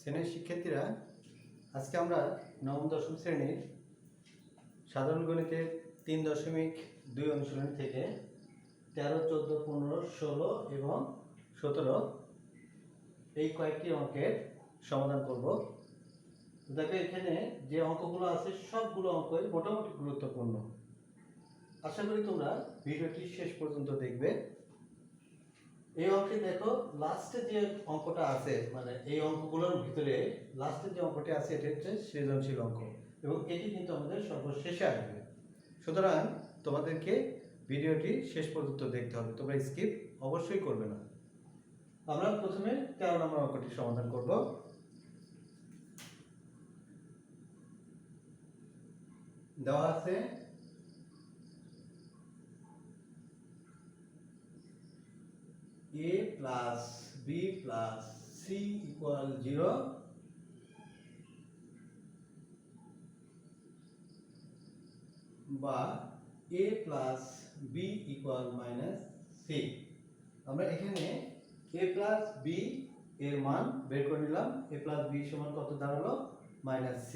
শ্রেণীর শিক্ষার্থীরা, আজকে আমরা নবম দশম শ্রেণীর সাধারণ গণিতের 3.2 অনুশীলনী থেকে 13, 14, 15, 16 এবং 17 এই কয়েকটি অঙ্কের সমাধান করব। দেখো, এখানে যে অঙ্কগুলো আছে সবগুলো অঙ্কই মোটামুটি গুরুত্বপূর্ণ। আশা করি তোমরা ভিডিওটি শেষ পর্যন্ত দেখবে। এই অঙ্কে দেখো, লাস্টে যে অঙ্কটা আছে, মানে এই অঙ্কগুলোর ভিতরে লাস্টে যে অঙ্কটি আছে এটা হচ্ছে সৃজনশীল অঙ্ক এবং এটি কিন্তু আমাদের সর্বশেষে আসবে। সুতরাং তোমাদেরকে ভিডিওটি শেষ পর্যন্ত দেখতে হবে, তোমরা স্কিপ অবশ্যই করবে না। আমরা প্রথমে 13 নম্বর অঙ্কটি সমাধান করব। দেওয়া আছে a plus b plus c equal 0 বা a plus b equal minus c। আমরা এখানে a plus b এর মান বের করে নিলাম। a plus b সমান কত দাঁড়ালো? minus c।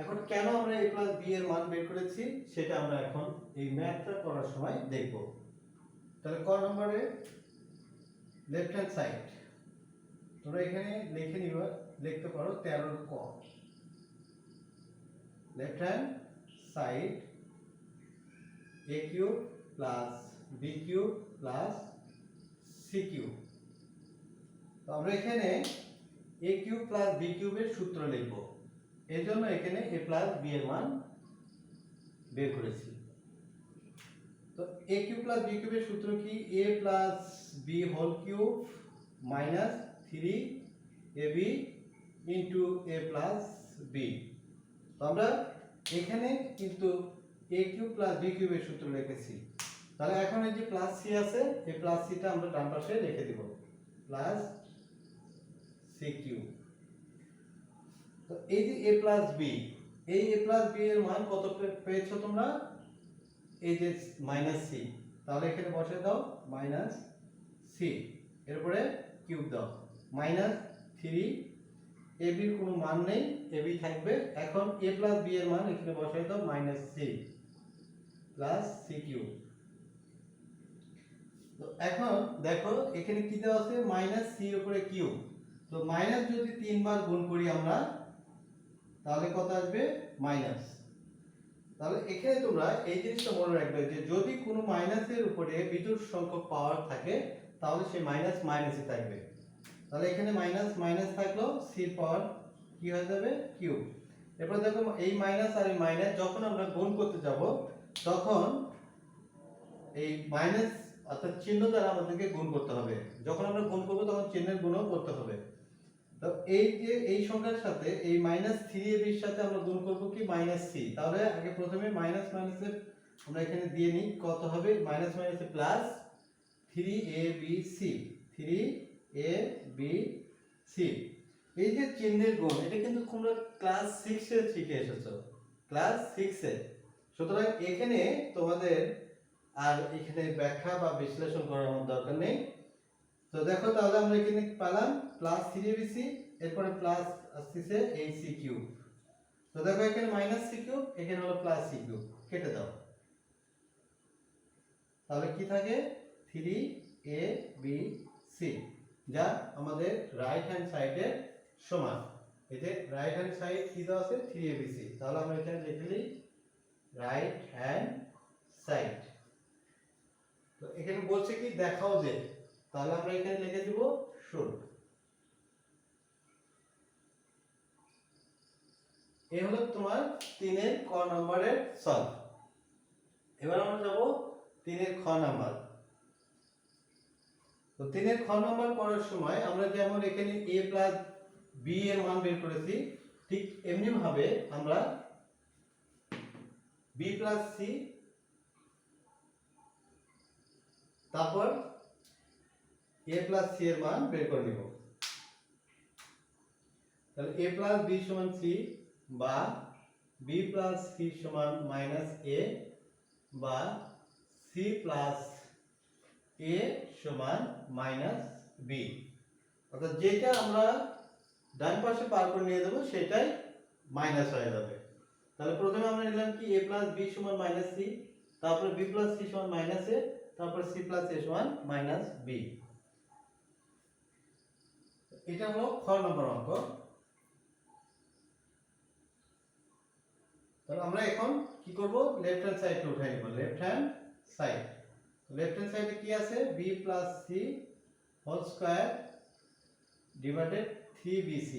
এখন কেন আমরা a plus b এর মান বের করেছি সেটা আমরা এখন এই ম্যাথটা করার সময় দেখব। তাহলে ক নম্বরে লেফট হ্যান্ড সাইড তোমরা এখানে লিখতে পারো 13 ক। Left hand side a cube plus b cube plus c cube. তো আমরা এখানে a কিউব প্লাস b কিউবের সূত্র লিখব। এর জন্য এখানে a প্লাস b এর মান বের করেছি। তো a কিউব প্লাস b কিউবের সূত্র কি? a plus b whole cube minus 3ab into a plus b। তো আমরা এখানে কিন্তু a কিউব প্লাস b কিউবের সূত্র লিখেছি। তাহলে এখন এই যে প্লাস c আছে, এই প্লাস c টা আমরা ডান পাশে রেখে দেব, প্লাস c কিউব। তো এই যে a প্লাস b, এই a প্লাস b এর মান কত পেয়েছো তোমরা? এই যে মাইনাস c। তাহলে এখানে বসিয়ে দাও মাইনাস c, এরপরে কিউব দাও মাইনাস 3। ab এর কোনো মান নেই, ab থাকবে। এখন a প্লাস b এর মান এখানে বসিয়ে দাও minus c plus c cube. তো এখন দেখো এখানে কি দেওয়া আছে? মাইনাস c এর উপরে কিউব। তো মাইনাস যদি 3 বার গুণ করি আমরা, তাহলে কত আসবে? মাইনাস। তাহলে এখানে তোমরা এই জিনিসটা মনে রাখবে যে যদি কোনো মাইনাসের উপরে বিজোড় সংখ্যক পাওয়ার থাকে তাহলে সেই মাইনাস মাইনাসই থাকবে। তাহলে এখানে মাইনাস মাইনাস থাকলো, c এর পাওয়ার কি হয়ে যাবে? কিউব। এরপর দেখো এই মাইনাস আর এই মাইনাস যখন আমরা গুণ করতে যাব তখন এই মাইনাস অর্থাৎ চিহ্ন দ্বারা আমাদেরকে গুণ করতে হবে। যখন আমরা গুণ করব তখন চিহ্নের গুণও করতে হবে। তো এই যে এই সংখ্যার সাথে এই মাইনাস 3ab এর সাথে আমরা গুণ করব কি? Minus c। তাহলে আগে প্রথমে মাইনাস মাইনাসে আমরা এখানে দিয়ে নিই, কত হবে? মাইনাস মাইনাসে প্লাস 3abc, 3abc। এই যে চিহ্নের গুণ, এটা কিন্তু তোমরা ক্লাস 6 এ শিখে এসেছো, ক্লাস 6 এ। সুতরাং এখানে তোমাদের আর এখানে ব্যাখ্যা বা বিশ্লেষণ করার দরকার নেই। তো দেখো, তাহলে আমরা এখানে পেলাম প্লাস 3abc, এরপরে প্লাস আসছে এই c কিউব। তো দেখো এখানে মাইনাস c কিউব, এখানে হলো প্লাস c কিউব, কেটে দাও। তাহলে কি থাকে? 3abc, যা আমাদের রাইট হ্যান্ড সাইডের সমান। এই যে রাইট হ্যান্ড সাইড কি দেওয়া আছে? 3abc। তাহলে আমরা এখানে লিখে নিই রাইট হ্যান্ড সাইড। তো এখানে বলছে কি? দেখাও যে। তাহলে আমরা এখানে লিখে দিব শুড। এই হলো তোমার 3 এর ক নম্বরের সলভ। এবার আমরা যাব 3 এর খ নাম্বার। তো 3 এর খ নাম্বার করার সময় আমরা যেমন এখানে a প্লাস b এর মান বের করেছি, ঠিক এমনি ভাবে আমরা b প্লাস c, তারপর a প্লাস c এর মান বের করে নিব। তাহলে a প্লাস b সমান c বা b প্লাস c সমান মাইনাস a বা c প্লাস a সমান মাইনাস b। অর্থাৎ যেটা আমরা ডান পাশে পার করে নিয়ে দেবো সেটাই মাইনাস হয়ে যাবে। তাহলে প্রথমে আমরা নিলাম কি a প্লাস b সমান মাইনাস c, তারপরে b প্লাস c সমান মাইনাস a, তারপর c প্লাস a সমান মাইনাস b। এটা হলো খ নম্বর অঙ্ক। তাহলে আমরা এখন কি করব, লেফট হ্যান্ড সাইডে উঠাই নেব। লেফট হ্যান্ড সাইডে কি আছে, b plus c whole square divided 3bc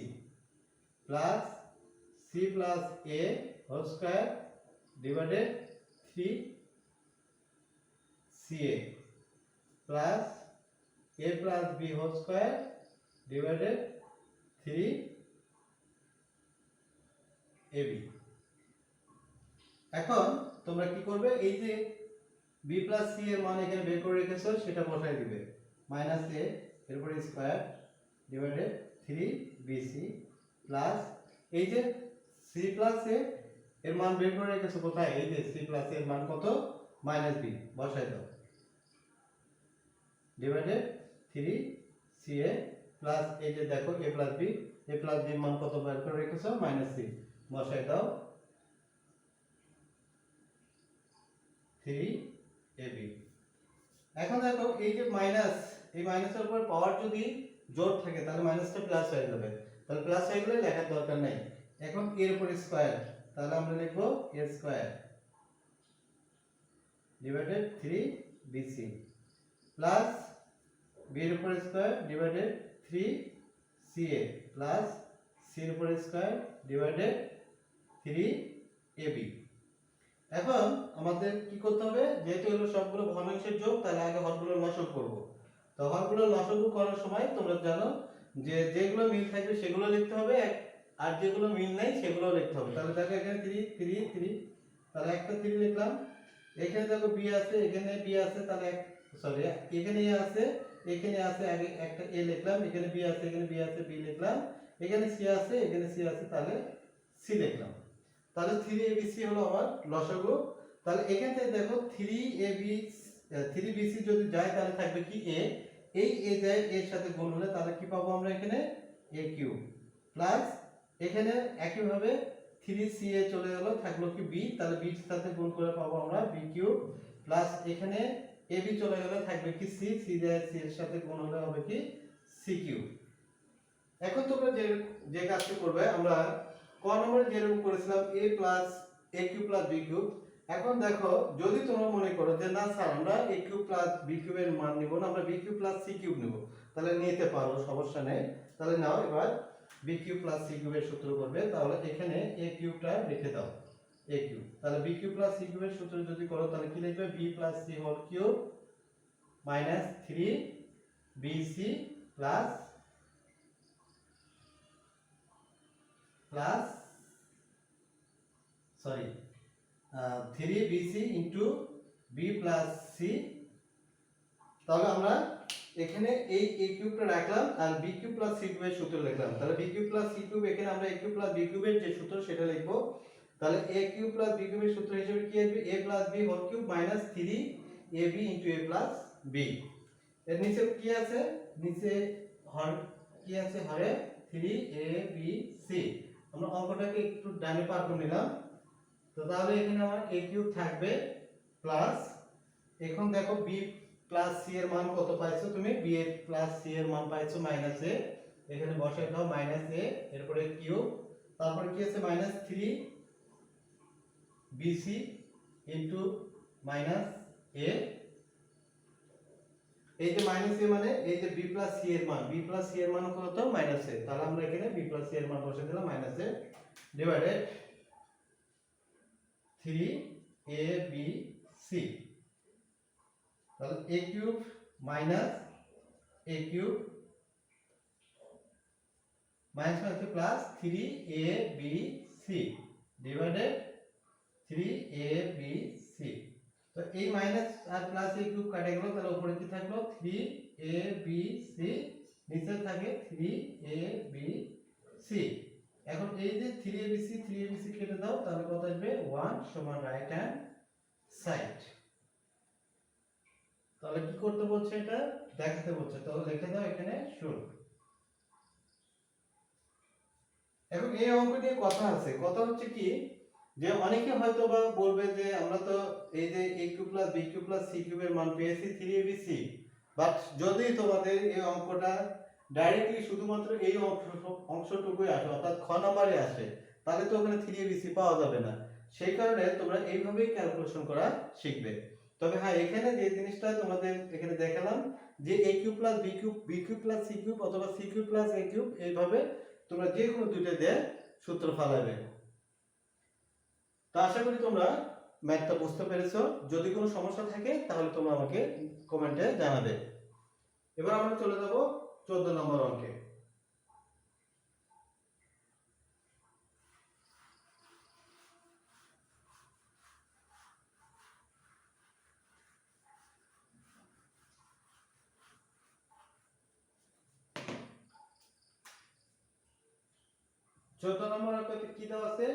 plus c plus a whole square divided 3ca plus a plus b whole square divided 3ab। এখন তোমরা কি করবে, এই যে b প্লাস c এর মান এখানে বের করে রেখেছো সেটা বসাই দিবে, মাইনাস a এর উপরে স্কয়ার ডিভাইডেড 3bc প্লাস এই যে c প্লাস a এর মান বের করে রেখেছো কোথায়, এই যে c প্লাস a এর মান কত, মাইনাস b, বসাই দাও ডিভাইডেড 3ca প্লাস এই যে দেখো a প্লাস b এর মান কত বের করে রেখেছো, মাইনাস c, বসাই দাও 3ab। এখন দেখো এই যে মাইনাস, এই মাইনাসের উপর পাওয়ার যদি জোর থাকে তাহলে মাইনাসটা প্লাস হয়ে যাবে, তাহলে প্লাস হয়ে গেলে লেখার দরকার নাই। এখন এর উপর স্কয়ার, তাহলে আমরা লিখব a square divided 3bc plus b এর উপর square divided 3ca plus c এর উপর স্কয়ার ডিভাইডেড 3ab। এখন আমাদের কি করতে হবে, যেহেতু হলো সবগুলো ভগ্নাংশের যোগ, তাহলে আগে হরগুলো লসাগু করব। তো হরগুলো লসাগু করার সময় তোমরা জানো যে যেগুলো মিল থাকবে সেগুলো লিখতে হবে, আর যেগুলো মিল নাই সেগুলো লিখতে হবে। তাহলে দেখো এখানে 3 3 3, তাহলে একটা 3 লিখলাম, এখানে দেখো b আছে, এখানে b আছে, তাহলে সরি এখানে a আছে, এখানে আছে, আগে একটা a লিখলাম, এখানে b আছে, এখানে b আছে, b লিখলাম, এখানে c আছে, এখানে c আছে, তাহলে c লিখলাম। তাহলে 3abc হলো আমার লসাগু। তাহলে এখান থেকে দেখো 3bc যদি যায় তাহলে থাকবে কি a, এই a যায় এর সাথে গুণ হলে তাহলে কি পাবো আমরা এখানে a কিউব প্লাস এখানে একই ভাবে 3ca চলে গেল, থাকলো কি b, তাহলে b এর সাথে গুণ করে পাবো আমরা b কিউব প্লাস এখানে ab চলে গেল, থাকবে কি c, c যায় c এর সাথে গুণ হলে হবে কি c কিউব। এখন তোমরা যে কাজটি করবে, আমরা ক নম্বরে যেরকম করেছিলাম a plus a cube plus b cube. এখন দেখো যদি তোমরা মনে করো যে না স্যার আমরা a কিউব প্লাস b কিউবের মান নিব না, আমরা b cube plus c cube নেব, তাহলে নিতে পারো, সমস্যা নেই। তাহলে নাও এবার b কিউব প্লাস c কিউবের সূত্র করবে, তাহলে এখানে a কিউবটা রেখে দাও a কিউব, তাহলে b কিউব প্লাস c কিউবের সূত্র যদি করো তাহলে কি লিখবে, b plus c whole cube minus 3bc plus sorry 3bc into b plus c। তাহলে আমরা এখানে এই a কিউবটা রাখলাম আর b কিউব প্লাস c কিউবের সূত্র লিখলাম, তাহলে b cube plus c cube এখানে আমরা a কিউব প্লাস b কিউবের যে সূত্র সেটা লিখব। তাহলে a কিউব প্লাস b কিউবের সূত্র হিসেবে কি আসবে, a plus b whole cube minus 3ab into a plus b। এর নিচে কি আছে, নিচে হর কি আছে, হরে 3abc। আমরা অঙ্কটাকে একটু ডানে পার করে নিলাম, তো তাহলে এখানে আমার a কিউব থাকবে প্লাস, এখন দেখো b প্লাস c এর মান কত পাইছো তুমি, b এর প্লাস c এর মান পাইছো মাইনাস a, এখানে বসাই দাও মাইনাস a, এরপরে কিউব, তারপর কি আছে minus 3bc into minus a, এই যে মাইনাস a মানে এই যে b প্লাস c এর মান, b প্লাস c এর মান কত, মাইনাস a, তাহলে আমরা এখানে b প্লাস c এর মান বসিয়ে দিলাম মাইনাস a ডিভাইডেড 3abc। তাহলে a cube minus a cube minus হচ্ছে প্লাস 3abc ডিভাইডেড 3abc। তো এই মাইনাস আর প্লাস a কিউব কাটে গেল, তাহলে উপরে কি থাকলো 3abc, নিচে থাকে 3abc। এখন এই যে 3abc কেটে দাও, তাহলে কত আসবে 1 সমান রাইট হ্যান্ড সাইড। তাহলে কি করতে বলছে, এটা দেখাতে বলছে, তাহলে লিখে দাও এখানে শুড। এখন এই অঙ্ক নিয়ে কথা আছে, কথা হচ্ছে কি যে অনেকে হয়তো বা বলবে যে আমরা তো এই যে a cube plus b cube plus c কিউবের মান পেয়েছি 3abc, বাট যদি তোমাদের এই অঙ্কটা ডাইরেক্টলি শুধুমাত্র এই অংশটুকুই আসে অর্থাৎ খ নম্বরে আসে, তাহলে তো ওখানে 3abc পাওয়া যাবে না। সেই কারণে তোমরা এইভাবেই ক্যালকুলেশন করা শিখবে। তবে হ্যাঁ, এখানে যে জিনিসটা তোমাদের এখানে দেখালাম যে a cube plus b cube, b cube plus c cube অথবা c cube plus a cube, এইভাবে তোমরা যে কোনো দুইটা দিয়ে সূত্র ফলাবে। তো আশা করি তোমরা ম্যাথটা বুঝতে পেরেছো। যদি কোনো সমস্যা থাকে তাহলে তোমরা আমাকে কমেন্টে জানাবে। এবার আমরা চলে যাব 14 নম্বর অঙ্কে। চোদ্দ নম্বর অঙ্কতে কি দেওয়া আছে?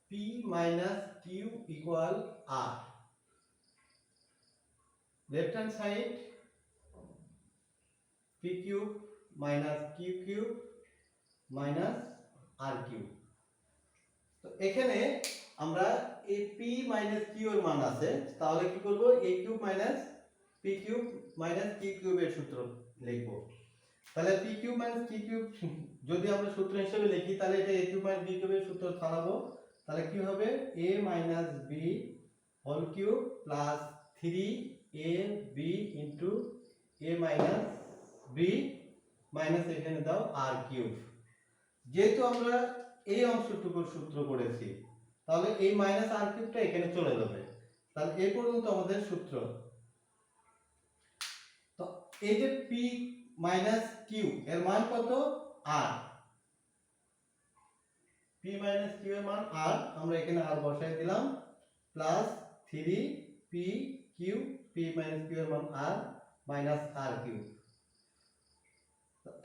p minus q equal r. Left hand side p cube minus q cube minus r cube. তো এখানে আমরা এই p minus q এর মান আছে, তাহলে কি করব? a cube minus p cube minus q cube এর সূত্র লিখব। তাহলে p cube minus q cube যদি আমরা সূত্র হিসেবে লিখি তাহলে এটা a cube minus b cube এর সূত্র ছাড়াবো। তাহলে কি হবে? a minus b whole cube plus 3ab into a minus b minus এখানে দাও r cube। যেহেতু আমরা এই অংশটুকুর সূত্র করেছি, তাহলে এই মাইনাস r কিউবটা এখানে চলে যাবে। তাহলে এই পর্যন্ত আমাদের সূত্র। তো এই যে p minus q এর মান কত? r। p minus q এর মান r, আমরা এখানে r বসাই দিলাম, plus 3p q, p minus q এর মান r minus r কিউব।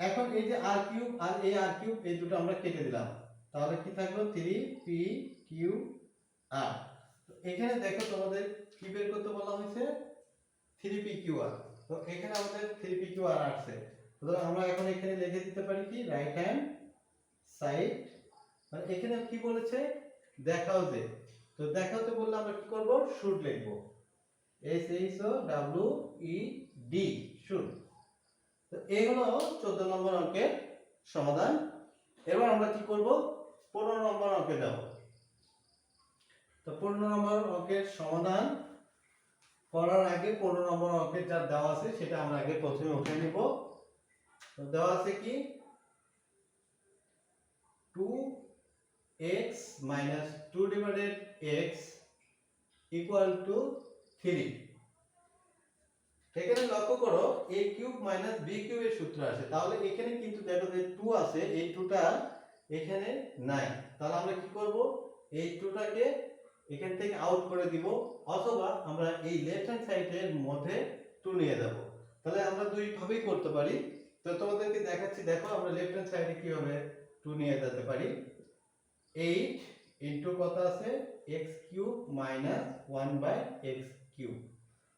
এখন এই যে r কিউব আর এই r কিউব এই দুটো আমরা কেটে দিলাম, তাহলে কি থাকলো? 3p q r। তো এখানে দেখো তোমাদের কি বের করতে বলা হয়েছে? 3p q r। তো এখানে আমাদের 3p q r আসছে। সুতরাং আমরা এখন এখানে লিখে দিতে পারি কি? রাইট হ্যান্ড সাইড, মানে এখানে কি বলেছে? দেখাও যে। তো দেখাতে বললে আমরা কি করব? শুড লিখব, s h o w e d, should. তো এই হলো 14 নম্বর অঙ্কের সমাধান। এবার আমরা কি করব? 15 নম্বর অঙ্কে যাব। তো 15 নম্বর অঙ্কের সমাধান করার আগে 15 নম্বর অঙ্কের যা দেওয়া আছে সেটা আমরা আগে প্রথমে উঠে নিব। তো দেওয়া আছে কি? 2x minus 2 divided x equal to 3। এখানে লক্ষ্য করো a cube minus b cube এর সূত্র আসে, তাহলে এখানে কিন্তু দেখো যে 2 আছে, এই 2টা এখানে নাই। তাহলে আমরা কি করব? এই 2টাকে এখান থেকে আউট করে দিব, অথবা আমরা এই লেফট হ্যান্ড সাইডের মধ্যে 2 নিয়ে যাব। তাহলে আমরা দুই ভাবেই করতে পারি। তো তোমাদেরকে দেখাচ্ছি, দেখো আমরা লেফট হ্যান্ড সাইডে কিভাবে 2 নিয়ে যেতে পারি। 8 ইনটু কত আছে? x cube minus 1/x cube.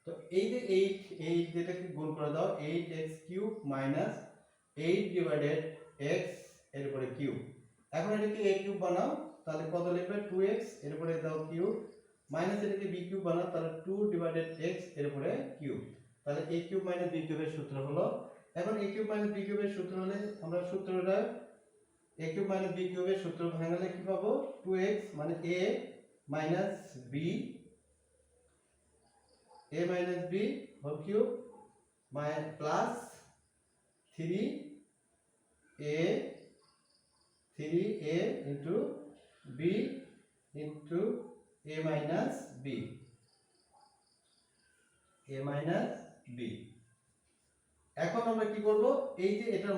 তো এই যে 8 যেটাকে গুণ করে দাও, 8x cube minus 8 divided x এর উপরে কিউব। এখন এটাকে a কিউব বানাও, তাহলে কত লিখবে? 2x এর উপরে দাও কিউব, মাইনাস এটাকে b কিউব বানাও, তাহলে 2 ডিভাইডেড x এর উপরে কিউব। তাহলে a কিউব মাইনাস b কিউবের সূত্র হলো। এখন a কিউব মাইনাস b কিউবের সূত্র হলে আমরা সূত্রটা a কিউব মাইনাস b কিউবের সূত্র ভাঙালে কি পাবো? 2x মানে a minus b, a minus b whole cube plus 3a into b into a minus b, a minus b। এখন আমরা কি করব? এই যে এটার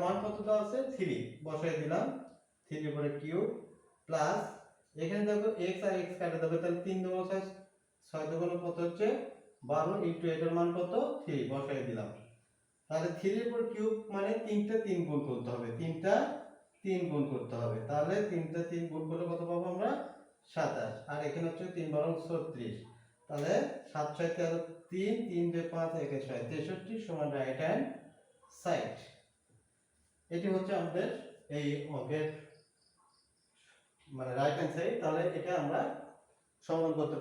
মান কত দেওয়া আছে? 3 বসাই দিলাম, 3 এর উপরে কিউব প্লাস এখানে দেখো x আর x কাটা যাবে, তাহলে 3 2 6, 6 2 কত হচ্ছে? 12 ইনটু এটার মান কত? 3 বসাই দিলাম। তাহলে 3 এর উপর কিউব মানে 3টা 3 গুণ করতে হবে, 3টা 3 গুণ করতে হবে। তাহলে 3টা 3 গুণ করলে কত পাবো আমরা? 27। আর এখানে হচ্ছে 3 12 36। তাহলে 7 6 13 3 3 2 5 1 6 63 সমান রাইট হ্যান্ড সাইড। এটি হচ্ছে আমাদের এই অঙ্কের মানে রাইট হ্যান্ড সাইড, তাহলে এটা আমরা সমাধান করতে,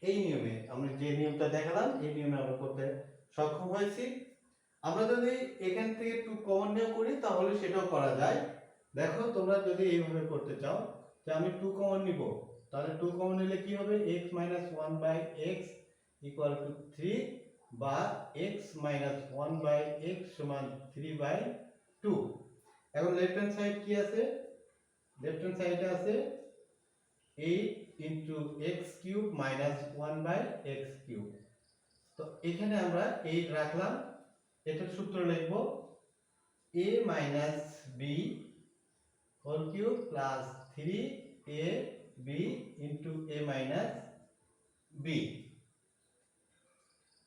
এই নিয়মে আমরা যে নিয়মটা দেখালাম এই নিয়মে আমরা করতে সক্ষম হয়েছি। আমরা যদি এখান থেকে 2 কমন নিয়েও করি তাহলে সেটাও করা যায়। দেখো তোমরা যদি এইভাবে করতে চাও যে আমি 2 কমন নিব, তাহলে 2 কমন নিলে কি হবে, x - 1/x = 3 বা x - 1/x = 3/2। এখন লেফট হ্যান্ড সাইড কি আছে, লেফট হ্যান্ড সাইডে আছে 8 × x³ - 1/x³। তো এখানে আমরা 8 রাখলাম, এটার সূত্র লিখব a - b whole cube plus 3ab into a minus b।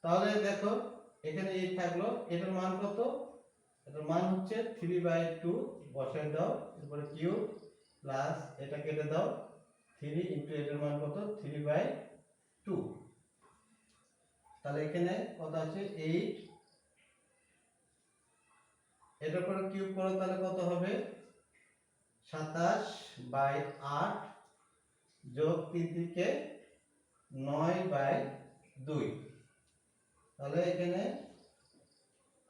তাহলে দেখো এখানে 8 থাকলো, এটার মান কত, এটার মান হচ্ছে 3/2 বসায় দাও, এরপরে কিউব প্লাস এটা কেটে দাও 3 ইনটু এটার মান কত 3/2। তাহলে এখানে কত আছে 8, এটার পরে কিউব করো তাহলে কত হবে 27/8 যোগ 3 থেকে 9/2। তাহলে এখানে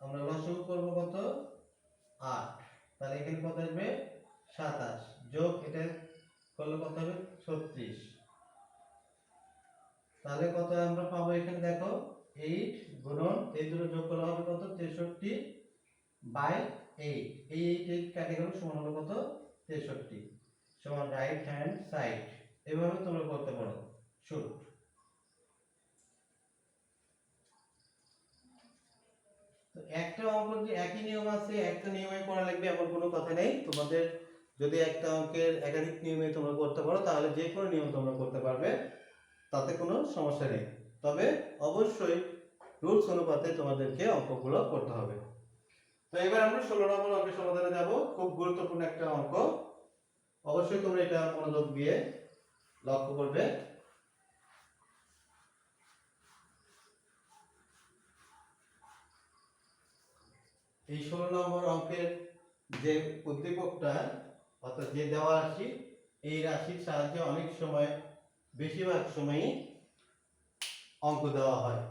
আমরা লসাগু করব কত 8, তাহলে এখানে কত আসবে 27 যোগ এটা করলে কত হবে 36। তাহলে কত আমরা পাবো এখানে দেখো 8 গুণন এই দুটো যোগ করলে হবে কত 63/8। এই 8 কাটে গেল সমান হলো কত 63 সমান রাইট হ্যান্ড সাইড। এভাবে তোমরা করতে পারো শুট। তো একটা অঙ্ক যে একই নিয়ম আছে একটা নিয়মে করা লাগবে এমন কোনো কথা নেই। তোমাদের যদি একটা অঙ্কের একাধিক নিয়মে তোমরা করতে পারো তাহলে যে কোনো নিয়ম তোমরা করতে পারবে, তাতে কোনো সমস্যা নেই। তবে অবশ্যই রুলস অনুপাতে তোমাদেরকে অঙ্কগুলো করতে হবে। তো এবার আমরা 16 নম্বর অঙ্কের সমাধানে যাব। খুব গুরুত্বপূর্ণ একটা অঙ্ক, অবশ্যই তোমরা এটা মনোযোগ দিয়ে লক্ষ্য করবে। এই 16 নম্বর অঙ্কের যে উদ্দীপকটা অর্থাৎ যে দেওয়া রাশি, এই রাশির সাহায্যে অনেক সময় বেশিরভাগ সময়ই অঙ্ক দেওয়া হয়।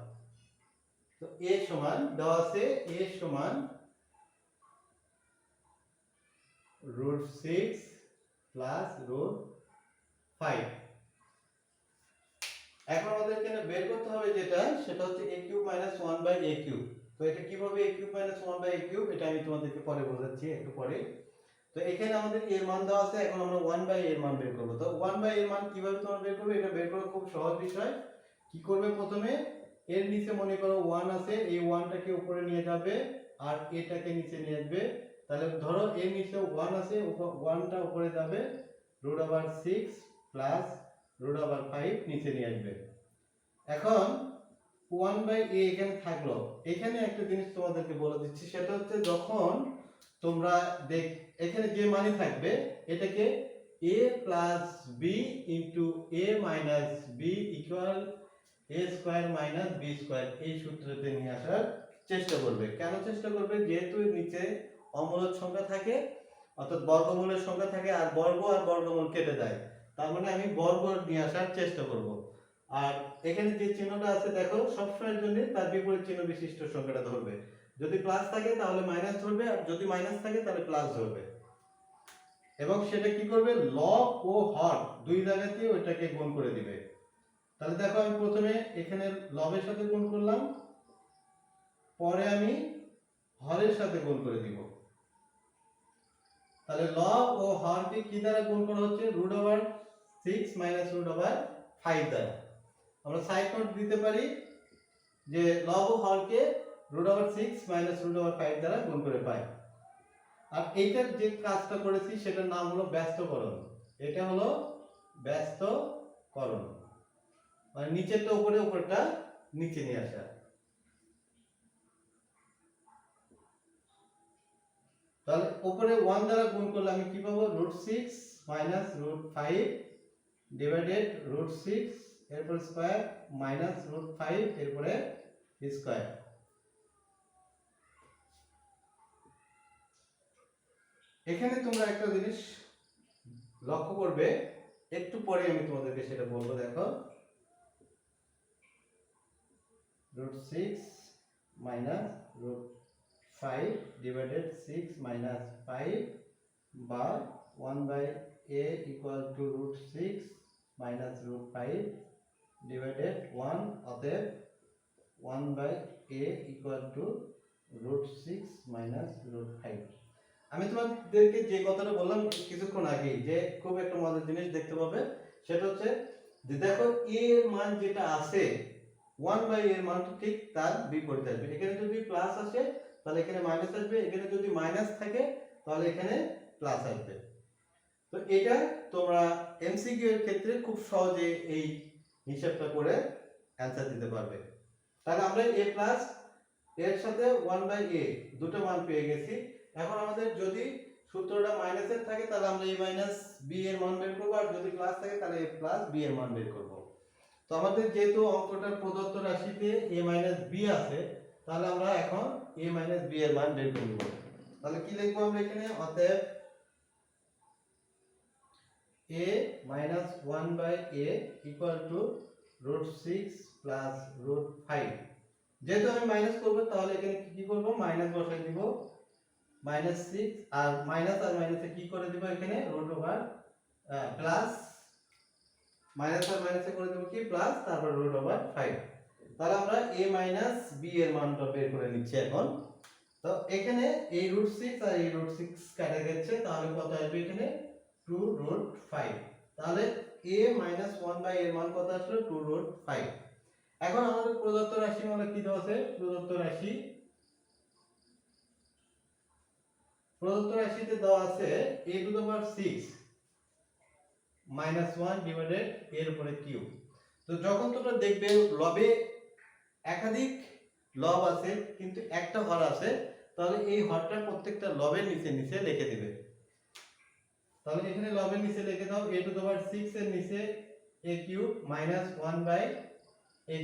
তো a সমান দেওয়া আছে a সমান √6 প্লাস √5। এখন আমাদের এখানে বের করতে হবে যেটা সেটা হচ্ছে a³ - 1/a³। তো এটা কিভাবে a³ - 1/a³ এটা আমি তোমাদেরকে পরে বোঝাচ্ছি একটু পরে। তো এখানে আমাদের এর মান দেওয়া আছে, এখন আমরা 1/a এর মান বের করব। তো 1/a এর মান কিভাবে তোমরা বের করবে, এটা বের করা খুব সহজ বিষয়। কি করবে, প্রথমে এর নিচে মনে করো 1 আছে, এই 1টাকে উপরে নিয়ে যাবে আর এটাকে নিচে নিয়ে আসবে। তাহলে ধরো এর নিচে 1 আছে, 1টা উপরে যাবে, √6 প্লাস √5 নিচে নিয়ে আসবে। এখন 1/a এখানে থাকলো। এখানে একটা জিনিস তোমাদেরকে বলে দিচ্ছি, সেটা হচ্ছে যখন তোমরা এখানে যে মানই থাকবে এটাকে a plus b into a minus b equal a square minus b square এই সূত্রতে নিয়ে আসার চেষ্টা করবে। কেন চেষ্টা করবে, যেহেতু নিচে অমূলদ সংখ্যা থাকে অর্থাৎ বর্গমূলের সংখ্যা থাকে আর বর্গ আর বর্গমূল কেটে যায়, তার মানে আমি বর্গ নিয়ে আসার চেষ্টা করব। আর এখানে যে চিহ্নটা আছে দেখো সবসময়ের জন্য তার বিপরীত চিহ্ন বিশিষ্ট সংখ্যাটা ধরবে। যদি প্লাস থাকে তাহলে মাইনাস ধরবে, আর যদি মাইনাস থাকে তাহলে প্লাস ধরবে। এবং সেটা কি করবে, লব ও হর দুই জায়গাতেই ওইটাকে গুণ করে দিবে। তাহলে দেখো আমি প্রথমে এখানে লবের সাথে গুণ করলাম, পরে আমি হরের সাথে গুণ করে দিব। তাহলে লব ও হরকে কি দ্বারা গুণ করা হচ্ছে, √6 - √5 দ্বারা। আমরা সাইড নোট দিতে পারি যে লব ও হরকে √6 - √5 দ্বারা গুণ করে পাই। আর এইটার যে কাজটা করেছি সেটার নাম হলো ব্যস্তকরণ। এটা হলো ব্যস্তকরণ, মানে নিচেরটা উপরে উপরটা নিচে নিয়ে আসা। তাহলে উপরে 1 দ্বারা গুণ করলে আমি কি পাবো, √6 - √5 ডিভাইডেড √6 এরপর স্কয়ার মাইনাস √5 এরপরে স্কয়ার। এখানে তোমরা একটা জিনিস লক্ষ্য করবে একটু পরে আমি তোমাদেরকে সেটা বলবো। দেখো √6 মাইনাস √5 ডিভাইডেড 6 মাইনাস 5 বা 1/a equal to √6 minus √5 divided 1, অতএব 1/a ইকুয়াল টু √6 মাইনাস √5। আমি তোমাদেরকে যে কথাটা বললাম কিছুক্ষণ আগেই, যে খুব একটা মজার জিনিস দেখতে পাবে, সেটা হচ্ছে যে দেখো a এর মান যেটা আছে 1/a এর মান ঠিক তার বিপরীত আসবে। এখানে যদি প্লাস আসে তাহলে এখানে মাইনাস আসবে, এখানে যদি মাইনাস থাকে তাহলে এখানে প্লাস আসবে। তো এটা তোমরা এমসিকিউ এর ক্ষেত্রে খুব সহজে এই হিসাবটা করে অ্যানসার দিতে পারবে। তাহলে আমরা a প্লাস এর সাথে 1/a দুটো মান পেয়ে গেছি। এখন আমাদের যদি সূত্রটা মাইনাসের থাকে তাহলে আমরা a মাইনাস b এর মান বের করব, আর যদি প্লাস থাকে তাহলে a প্লাস b এর মান বের করব। তো আমাদের যেহেতু অঙ্কটার প্রদত্ত রাশিতে a মাইনাস b আছে, তাহলে আমরা এখন a মাইনাস b এর মান বের করব। তাহলে কি লিখবো আমরা এখানে? অতএব a minus 1/a equal to √6 plus √5। যেহেতু আমি মাইনাস করব তাহলে এখানে কি করব? মাইনাস বসাই দিব, -6, আর মাইনাস আর মাইনাসে কি করে দিব? এখানে রুট ওভার প্লাস, মাইনাস আর মাইনাসে করে দেব কি? প্লাস, তারপর √5। তাহলে আমরা a মাইনাস b এর মানটা বের করে নিচ্ছি এখন। তো এখানে এই √6 আর এই √6 কেটে যাচ্ছে, তাহলে কত আসবে এখানে? 2√5। তাহলে a মাইনাস 1/a এর মান কত আসলো? 2√5। এখন আমাদের প্রদত্ত রাশি মানে কি দেওয়া আছে? প্রদত্ত রাশিতে দেওয়া আছে a⁻6 -1 ডিভাইডেড এর উপরে কিউব। তো যখন তোমরা দেখবে লবে একাধিক লব আছে কিন্তু একটা হর আছে, তাহলে এই হরটা প্রত্যেকটা লবের নিচে নিচে লিখে দিবে। তাহলে এখানে লবের নিচে লিখে দাও a⁻6 এর নিচে a কিউব -1/a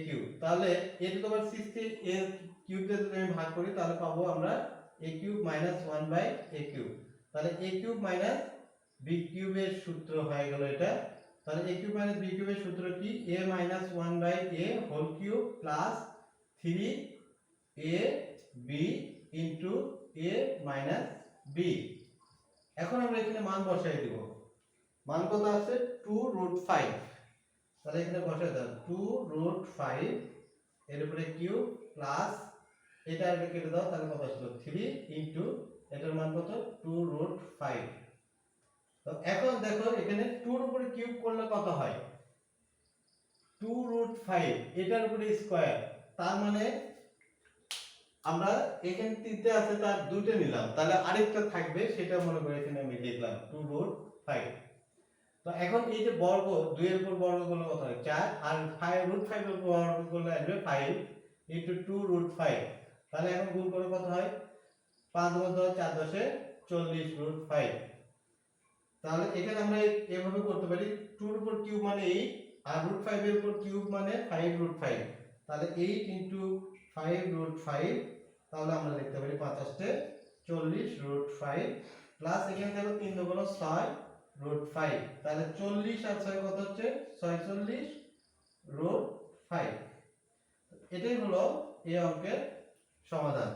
কিউব। তাহলে a⁻6 কে a কিউব দিয়ে যদি আমি ভাগ করি তাহলে পাবো আমরা a কিউব -1/a কিউব। তাহলে a কিউব মাইনাস b কিউবের সূত্র হয়ে গেল এটা। তাহলে a কিউব মাইনাস b কিউবের সূত্র কি? a -1/a whole cube plus 3ab into a minus b। এখন আমরা এখানে মান বসাই দিব। মান কত আছে? 2√5। তাহলে এখানে বসাই দাও 2√5 এর উপরে কিউব প্লাস এটা আগে কেটে দাও, তাহলে কত আসলো? 3 ইনটু এটার মান কত? 2√5। তো এখন দেখো এখানে 2 এর উপরে কিউব করলে কত হয়? 2√5 এটার উপরে স্কয়ার, তার মানে আমরা এখানে তিনটে আছে তার দুটো নিলাম, তাহলে আরেকটা থাকবে, সেটা মনে করে এখানে আমি লিখলাম 2√5। তো এখন এই যে বর্গ, 2 এর উপর বর্গ করলে কত হয়? 4, আর 5√5 এর উপর বর্গ করলে আসবে 5 ইনটু 2√5। তাহলে এখন গুণ করে কত হয়? 5 × 10 4 10 40√5। তাহলে এখানে আমরা এভাবে করতে পারি, 2 এর উপর কিউব মানে 8, আর √5 এর উপর কিউব মানে 5√5। তাহলে 8 ইনটু 5√5, তাহলে আমরা লিখতে পারি 50 40√5 প্লাস এখানে দেখো 3 × 6√5। তাহলে 40 আর 6 কত হচ্ছে? 46√5। এটাই হলো এই অঙ্কের সমাধান।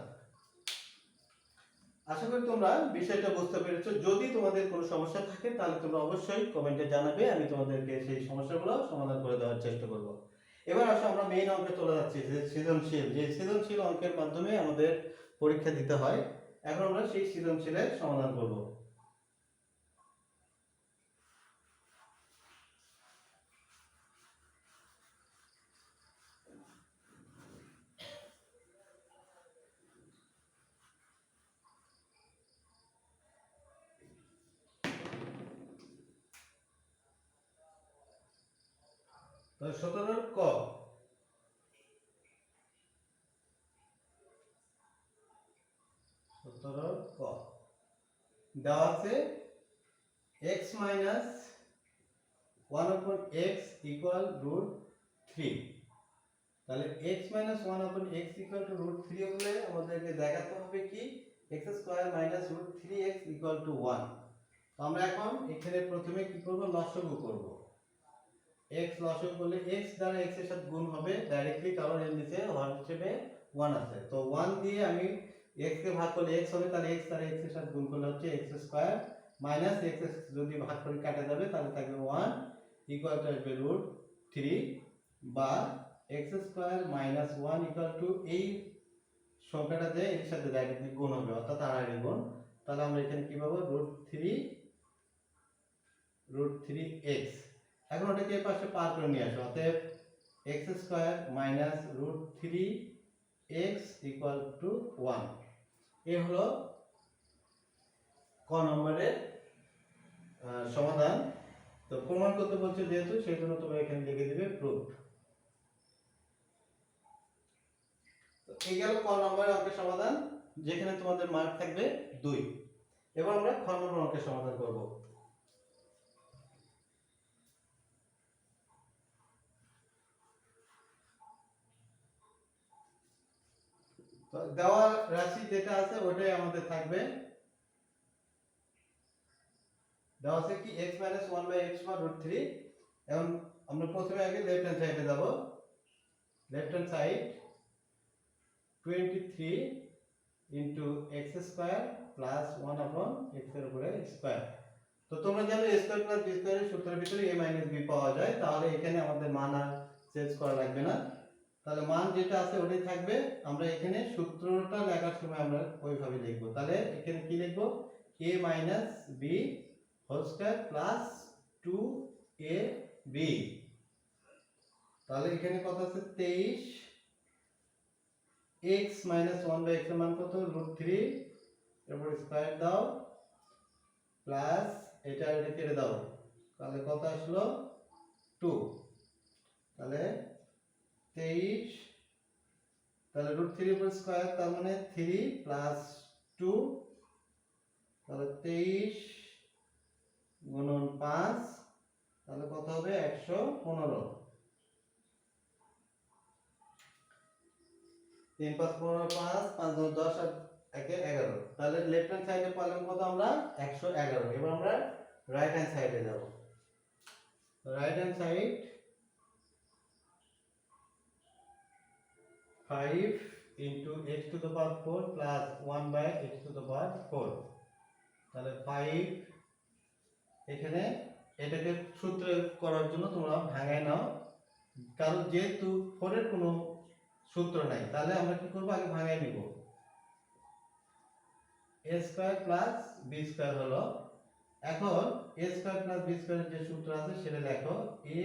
আশা করি তোমরা বিষয়টা বুঝতে পেরেছো। যদি তোমাদের কোনো সমস্যা থাকে তাহলে তোমরা অবশ্যই কমেন্টে জানাবে, আমি তোমাদেরকে সেই সমস্যাগুলো সমাধান করে দেওয়ার চেষ্টা করব। এবার আসো আমরা মেইন অঙ্কে চলে যাচ্ছি, যে সৃজনশীল অঙ্কের মাধ্যমে আমাদের পরীক্ষা দিতে হয়। এখন আমরা সেই সৃজনশীলের সমাধান করব। তো 17 ক, 17 ক দেওয়া আছে x মাইনাস 1/x ইকুয়াল √3। তাহলে x minus 1/x equal to √3 হলে আমাদেরকে দেখাতে হবে কি? x square minus √3x equal to 1। তো আমরা এখন এখানে প্রথমে কি করব, লসাগু করব। x লসাগু করলে x দ্বারা x এর সাথে গুণ হবে ডাইরেক্টলি, কারণ এর নিচে হর হিসেবে 1 আছে। তো 1 দিয়ে আমি x কে ভাগ করলে x হবে, তাহলে x দ্বারা x এর সাথে গুণ করলে হচ্ছে x স্কয়ার মাইনাস x যদি ভাগ করে কাটা যাবে তাহলে থাকবে 1 ইকুয়াল টু আসবে √3 বা x square minus 1 equal to এই সংখ্যাটা যে এর সাথে ডাইরেক্টলি গুণ হবে, অর্থাৎ আড়াআড়ি গুণ। তাহলে আমরা এখানে কি পাবো, √3x। এখন ওটাকে এই পাশে পার করে নিয়ে আসো, অতএব x square minus √3x equal to 1। এই হলো ক নম্বরের সমাধান। তো প্রমাণ করতে বলছে যেহেতু, সেই জন্য তোমরা এখানে লিখে দিবে প্রুফ। তো এই গেল ক নম্বরের অঙ্কের সমাধান, যেখানে তোমাদের মার্ক থাকবে 2। এবার আমরা খ নম্বর অঙ্কের সমাধান করব। তো দেওয়া রাশি যেটা আছে ওটাই আমাদের থাকবে। দেওয়া আছে কি x 1/x √3। এখন আমরা প্রথমে আগে লেফট হ্যান্ড সাইডে যাব। Left hand side 23 x square plus 1/x এর উপরে স্কয়ার। তো তোমরা জানো a স্কয়ার প্লাস b স্কয়ারের সূত্রের ভিতরে a b পাওয়া যায়, তাহলে এখানে আমাদের মান আর চেঞ্জ করা লাগবে না। তাহলে মান যেটা আছে ওটাই থাকবে। আমরা এখানে সূত্রটা লেখার সময় আমরা ওইভাবে লিখব। তাহলে এখানে কি লিখব, a b whole square plus 2ab। তাহলে এখানে কত আছে, 23 x মাইনাস 1/x এর মান কত, √3, এরপর স্কয়ার দাও প্লাস এটা কেটে দাও, তাহলে কত আসলো 2। তাহলে 23, তাহলে √3 এর উপর স্কয়ার, তার মানে 3 প্লাস 2, তাহলে 23 গুণন 5, তাহলে কত হবে 115। 3 5 15 5 5 10 আর 1 11। তাহলে লেফট হ্যান্ড সাইডে পেলাম কত আমরা, 111। এবার আমরা রাইট হ্যান্ড সাইডে যাব। Right hand side 5 x to the power 4 plus 1/x to the power 4। তাহলে 5, এখানে এটাকে সূত্র করার জন্য তোমরা ভাঙায় নাও, কারণ যেহেতু 4 এর কোনো সূত্র নাই, তাহলে আমরা কি করব, আগে ভাঙায় নিব। a square plus b square হলো, এখন a স্কয়ার প্লাস b স্কয়ারের যে সূত্র আছে সেটা লেখো, a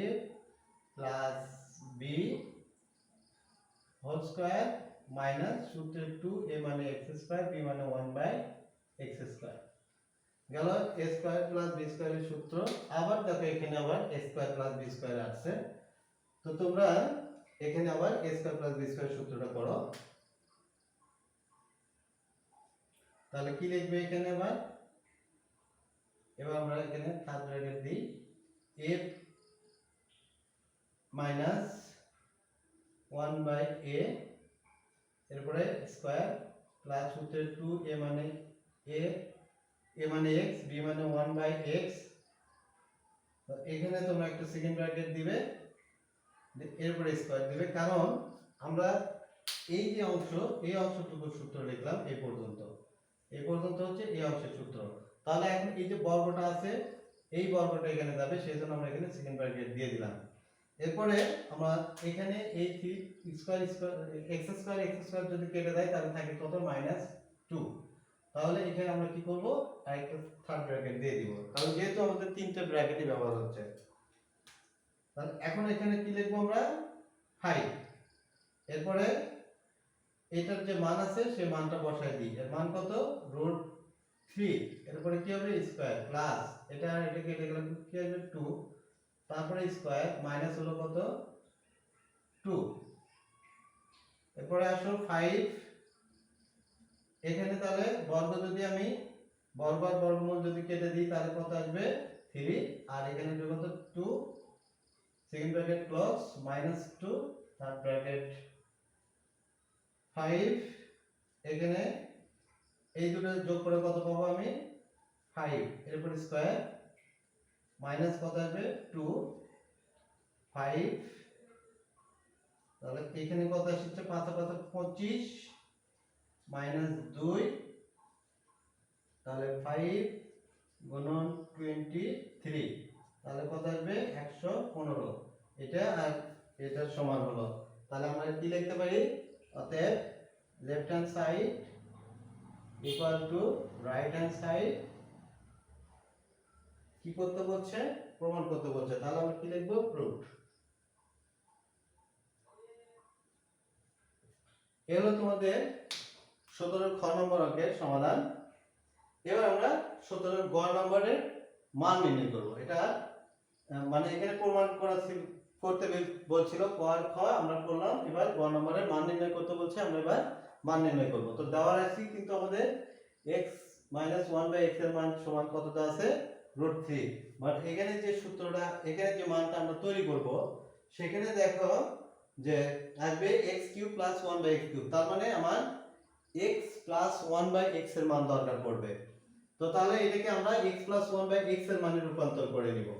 plus b whole square minus সূত্রের 2, a মানে x স্কয়ার, b মানে 1/x স্কয়ার। গেল a স্কয়ার প্লাস b স্কয়ারের সূত্র। আবার দেখো এখানে আবার a square plus b square আছে। তো তোমরা এখানে আবার a স্কয়ার প্লাস b স্কয়ারের সূত্রটা করো। তাহলে কি লিখবে এখানে, এবার আমরা এখানে থার্ড ব্র্যাকেট দিই, a মাইনাস 1/a, এরপরে স্কয়ার প্লাস সূত্রের 2, a মানে x, b মানে 1/x। তো এখানে তোমরা একটা সেকেন্ড ব্র্যাকেট দিবে, এরপরে স্কয়ার দিবে, কারণ আমরা এই যে অংশ, এই অংশটুকুর সূত্র লিখলাম এই পর্যন্ত হচ্ছে এই অংশের সূত্র। তাহলে এখন এই যে বর্গটা আছে, এই বর্গটা এখানে যাবে, সেজন্য আমরা এখানে সেকেন্ড ব্র্যাকেট দিয়ে দিলাম। এরপরে আমরা এখানে এই 3 স্কয়ার x স্কয়ার যদি কেটে দেয় তাহলে থাকে কত, -2। তাহলে এখানে আমরা কি করব, আরেকটা থার্ড ব্র্যাকেট দিয়ে দিব, কারণ যেহেতু আমাদের তিনটে ব্র্যাকেটই ব্যবহার হচ্ছে। তাহলে এখন এখানে কি লিখব আমরা, 5। এরপরে এটার যে মান আছে সেই মানটা বসাই দিই। এর মান কত, √3। এরপরে কি হবে, স্কয়ার প্লাস এটা কেটে গেলে কি হবে 2, তারপরে স্কয়ার মাইনাস হলো কত, 2। এরপরে আসো 5, এখানে তাহলে বর্গ যদি আমি বর্গ আর বর্গমূল যদি কেটে দিই তাহলে কত আসবে, 3, আর এখানে যে কত 2, second bracket close, -2, third bracket 5। এখানে এই দুটো যোগ করে কত পাবো আমি, 5 এর উপর স্কয়ার মাইনাস কত আসবে 2 5 তাহলে এখানে কত আসছে 5 কত 25 মাইনাস 2 তাহলে 5 গুণন 23 তাহলে কত আসবে 115 এটা আর এটার সমান হলো তাহলে আমরা কি লিখতে পারি অতএব left hand side equal to right hand side কি করতে বলছে প্রমাণ করতে বলছে তাহলে আমরা কি লিখব প্রুফড এই হলো তোমাদের 17 খ নম্বর অঙ্কের সমাধান এবার আমরা 17 গ নম্বরের মান নির্ণয় করব এটা মানে এখানে প্রমাণ করতে বলছিল ক আর খ আমরা করলাম এবার গ নম্বরের মান নির্ণয় করতে বলছে আমরা এবার মান নির্ণয় করব তো দেওয়া আছে কিন্তু আমাদের x - 1/x এর মান সমান কতটা আছে √3 বাট এখানে যে সূত্রটা এখানে যে মানটা আমরা তৈরি করব সেখানে দেখো যে আসবে x³ + 1/x³ তার মানে আমার x + 1/x এর মান দরকার পড়বে তো তাহলে এটাকে আমরা x + 1/x এর মানে রূপান্তর করে নিব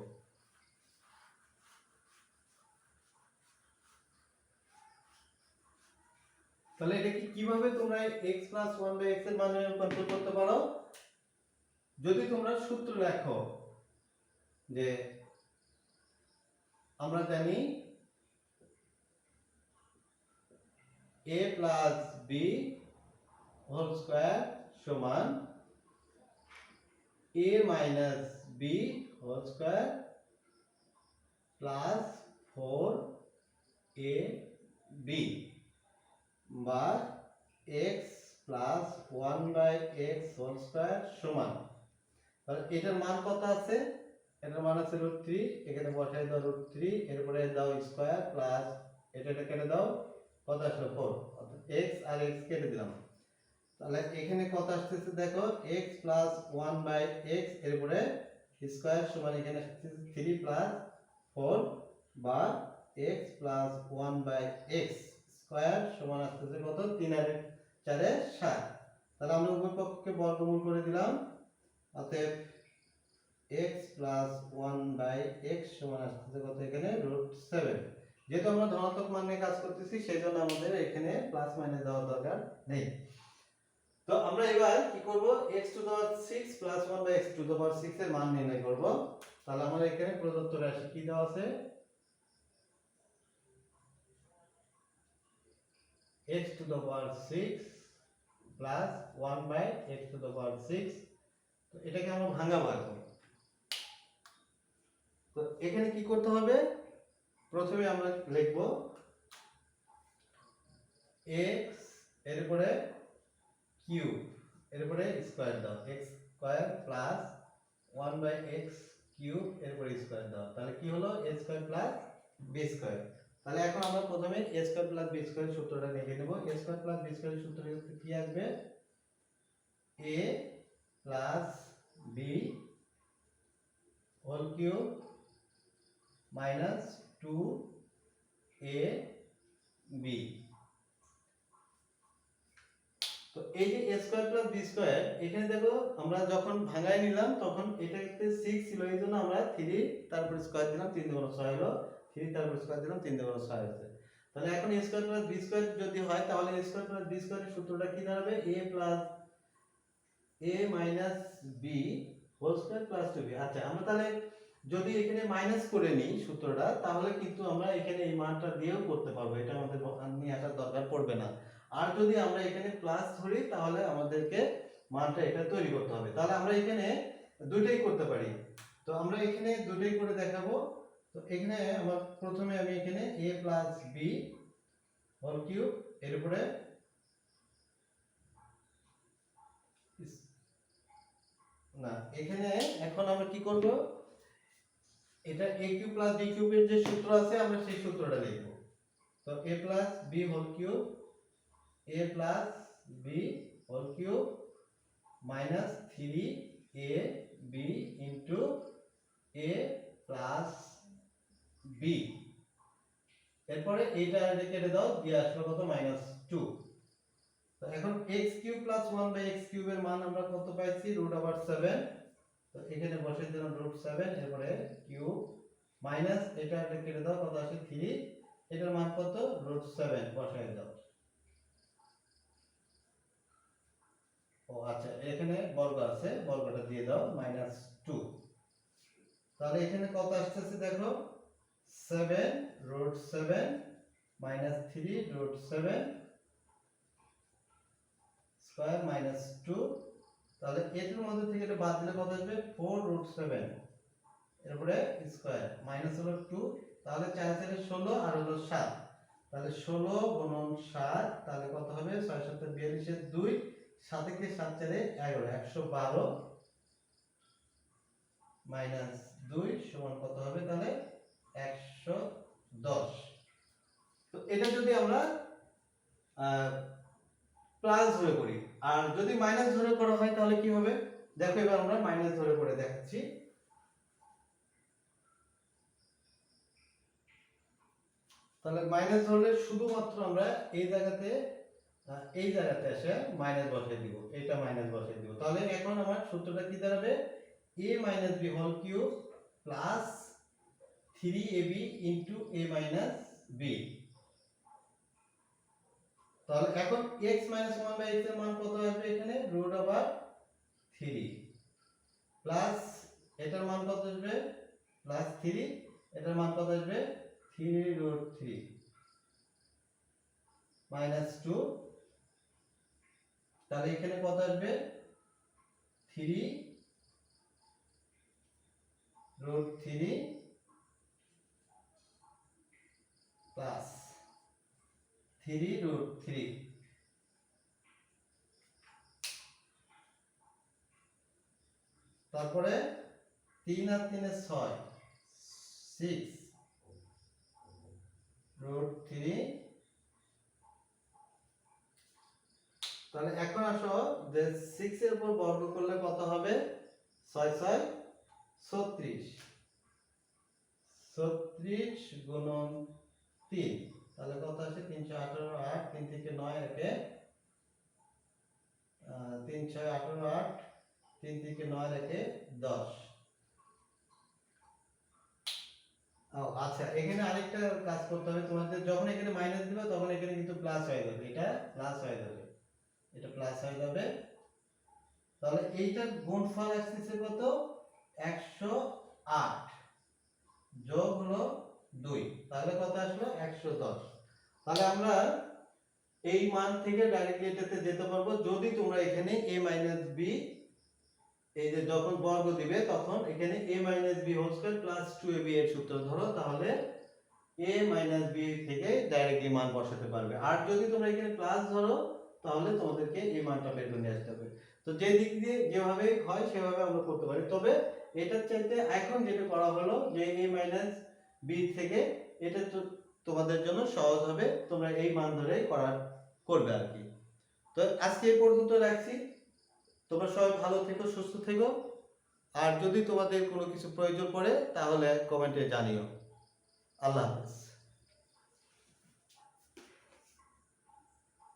তাহলে এটাকে কিভাবে তোমরা x + 1/x এর মানে রূপান্তর করতে পারো যদি তোমরা সূত্র লেখো যে আমরা জানি a + b হোল স্কয়ার সমান a - b whole square plus 4ab বা x + 1/x হোল স্কয়ার সমান তাহলে এটার মান কত আছে এটার মান আছে √3 এখানে বসাই দাও √3 এরপরে দাও স্কয়ার প্লাস এটা কেটে দাও কত আসলো 4 অর্থাৎ x আর x কেটে দিলাম তাহলে এখানে কত আসছে দেখো x + 1/x এর উপরে স্কয়ার সমান এখানে আসছে 3 + 4 বা x + 1/x স্কয়ার সমান আসছে কত 3 আর 4 এ 7 তাহলে আমরা উভয় পক্ষকে বর্গমূল করে দিলাম অতএব x + 1/x সমান আসছে কত এখানে √7 যেহেতু আমরা ধনাত্মক মান নিয়ে কাজ করতেছি সেজন্য আমাদের এখানে প্লাস মাইনাস দেওয়ার দরকার নেই তো আমরা এবার কি করব x⁶ + 1/x⁶ এর মান নির্ণয় করব তাহলে আমরা এখানে প্রদত্ত রাশি কি দেওয়া আছে x⁶ + 1/x⁶ তো এটাকে আমরা ভাঙাবো এখন তো এখানে কি করতে হবে প্রথমে আমরা লিখব x এর উপরে কিউব এর উপরে স্কয়ার দাও x² + 1/x³ এর উপরে স্কয়ার দাও তাহলে কি হলো a² + b² তাহলে এখন আমরা প্রথমে a² + b² সূত্রটা লিখে নেব a² + b² সূত্র কি আসবে a + b whole cube - 2ab তো এই যে a² + b² এখানে দেখো আমরা যখন ভাঙায় নিলাম তখন এটাতে 6 ছিল এইজন্য আমরা 3 তারপর স্কয়ার দিলাম 3 × 6 হলো 3 তারপর স্কয়ার দিলাম 3 × 6 হয়েছে তাহলে এখন a² + b² যদি হয় তাহলে a² + b² এর সূত্রটা কি দাঁড়াবে a - b whole square + 2b আচ্ছা আমরা তাহলে যদি এখানে মাইনাস করে নিই সূত্রটা তাহলে কিন্তু আমরা এখানে এই মানটা দিয়েও করতে পারবো এটা আমাদের নিয়ে আসার দরকার পড়বে না আর যদি আমরা এখানে প্লাস ধরি তাহলে আমাদেরকে মানটা এটা তৈরি করতে হবে তাহলে আমরা এখানে দুটোই করতে পারি তো আমরা এখানে দুটোই করে দেখাবো তো এখানে আমার প্রথমে আমি এখানে a + b হোল কিউব এর উপরে না এখানে এখন আমরা কি করব এটা a³ + b³ এর যে সূত্র আছে আমরা সেই সূত্রটা লিখব তো a + b whole cube a + b whole cube -3ab a + b এরপরে এইটা কেটে দাও দিয়ে আসলো কত -2 তো এখন x³ + 1/x³ এর মান আমরা কত পাইছি √7 তো এখানে বসিয়ে দিলাম √7, এরপরে কিউব মাইনাস এটা কেটে দাও, কত আসে 3, এটার মান কত √7 বসায় দাও। ও আচ্ছা, এখানে বর্গ আছে, বর্গটা দিয়ে দাও -2। তাহলে এখানে কত আসতেছে দেখো 7√7 -3√7 স্কয়ার -2। তাহলে এটার মধ্যে থেকে এটা বাদ দিলে কত আসবে 4√7, এরপরে স্কয়ার মাইনাস হলো 2, তাহলে 4 4 16 আর হলো 7, তাহলে 16 গুণন 7, তাহলে কত হবে 6 7 42 এর 2, 7 কে 7 4 11, 112 মাইনাস 2 সমান কত হবে তাহলে 110। তো এটা যদি আমরা প্লাস ধরে করি, আর যদি মাইনাস ধরে করা হয় তাহলে কি হবে দেখো, এবার আমরা মাইনাস ধরে করে দেখাচ্ছি। তাহলে মাইনাস ধরলে শুধুমাত্র আমরা এই জায়গাতে এসে মাইনাস বসাই দিব, এটা মাইনাস বসাই দিব। তাহলে এখন আমার সূত্রটা কি দাঁড়াবে a - b whole cube plus 3ab into a - b। তাহলে এখন x - 1/x এর মান কত আসবে এখানে √3 প্লাস এটার মান কত আসবে +3, এটার মান কত আসবে 3√3 -2। তাহলে এখানে কত আসবে 3√3 প্লাস 3√3। তারপরে 3 আর 3 এ 6, 6√3। তাহলে এখন আসো যে 6 এর উপর বর্গ করলে কত হবে 6 6 36, 36 গুণন 3, তাহলে কত আসে 318 8, 3 থেকে 9 একে 3 6 18 8, 3 থেকে 9 একে 10। আচ্ছা, এখানে আরেকটা কাজ করতে হবে তোমাদের, যখন এখানে মাইনাস দিবে তখন এখানে কিন্তু প্লাস হয়ে যাবে, এটা প্লাস হয়ে যাবে, এটা প্লাস হয়ে যাবে। তাহলে এইটার গুণফল আসছে কত 108 যোগ হলো 2, তাহলে কত আসলো 110। তাহলে আমরা এই মান থেকে ডাইরেক্টলি এটাতে যেতে পারবো যদি তোমরা এখানে a - b, এই যে যখন বর্গ দিবে তখন এখানে a - b whole square plus 2ab এর সূত্র ধরো, তাহলে a - b থেকে ডাইরেক্টলি মান বসাতে পারবে। আর যদি তোমরা এখানে প্লাস ধরো তাহলে তোমাদেরকে এই মানটা বের করে নিয়ে আসতে হবে। তো যে দিক দিয়ে যেভাবে হয় সেভাবে আমরা করতে পারি, তবে এটার চাইতে এখন যেটা করা হলো যে a - b থেকে, এটা তোমাদের জন্য সহজ হবে, তোমরা এই মান ধরেই করবে আর কি। তো আজকে এই পর্যন্ত রাখছি, তোমরা সবাই ভালো থেকো, সুস্থ থেকো, আর যদি তোমাদের কোনো কিছু প্রয়োজন পড়ে তাহলে কমেন্টে জানিও। আল্লাহ হাফেজ।